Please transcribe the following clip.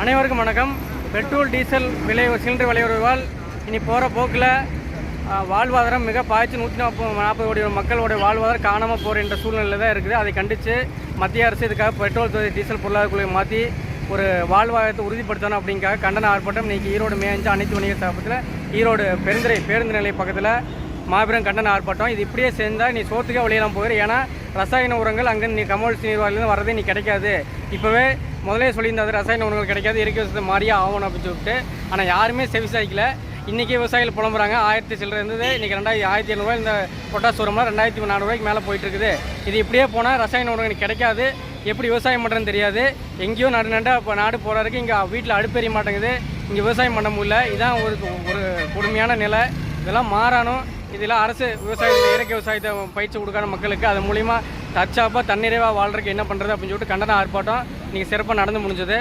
அனைவருக்கும் வணக்கம். Petrol diesel விலை சிலிண்டர் விலை உயர்வால் இனி போகிற போக்கில் வாழ்வாதாரம் மிக பாய்ச்சி 140 கோடி மக்களோட வாழ்வாதாரம் காணாமல் போகிற என்ற சூழ்நிலை தான் இருக்குது. அதை கண்டித்து மத்திய அரசு இதுக்காக பெட்ரோல் டீசல் பொருளாதார குழுவை மாற்றி ஒரு வாழ்வாதாரத்தை உறுதிப்படுத்தணும் அப்படிங்காக கண்டன ஆர்ப்பாட்டம் இன்றைக்கி ஈரோடு மே 5 அனைத்து வணிக ஸ்தாபனத்தில் ஈரோடு பெருந்துறை பேருந்து நிலைய பக்கத்தில் மாபெரும் கண்டன ஆர்ப்பாட்டம். இது இப்படியே சேர்ந்தால் நீ சோத்துக்கே வழியெல்லாம் போயிரு. ஏன்னா ரசாயன உரங்கள் அங்கே நீ கமோடிட்டி நிர்வாகிலேருந்து வரதே நீ கிடைக்காது. இப்போவே முதலே சொல்லியிருந்தாது ரசாயன உரங்கள் கிடைக்காது, இயற்கை விவசாயத்தை மாறியே ஆகணும் அப்படின்னு சொல்லிட்டு. ஆனால் யாருமே செவிசாய்க்கல. இன்றைக்கி விவசாயிகள் புலம்புறாங்க. 1000 சில்லரை இருந்தது, இன்றைக்கி 1700 இந்த பொட்டாஸ் உரம்லாம் 2400 மேலே போயிட்டுருக்குது. இது இப்படியே போனால் ரசாயன உரங்கள் கிடைக்காது, எப்படி விவசாயம் பண்ணுறதுன்னு தெரியாது. எங்கேயோ நடுநண்டா இப்போ நாடு போகிறதுக்கு இங்கே வீட்டில் அடுப்பெரிய மாட்டேங்குது, இங்கே விவசாயம் பண்ண முடியல. இதுதான் ஒரு கொடுமையான நிலை. இதெல்லாம் மாறணும். இதெல்லாம் அரசு விவசாயத்தில் இயற்கை விவசாயத்தை பயிற்சி கொடுக்காத மக்களுக்கு அது மூலிமா தற்சாப்பாக தன்னிறைவாக வாழ்றதுக்கு என்ன பண்ணுறது அப்படின்னு சொல்லிட்டு கண்டன ஆர்ப்பாட்டம் இன்றைக்கி சிறப்பாக நடந்து முடிஞ்சது.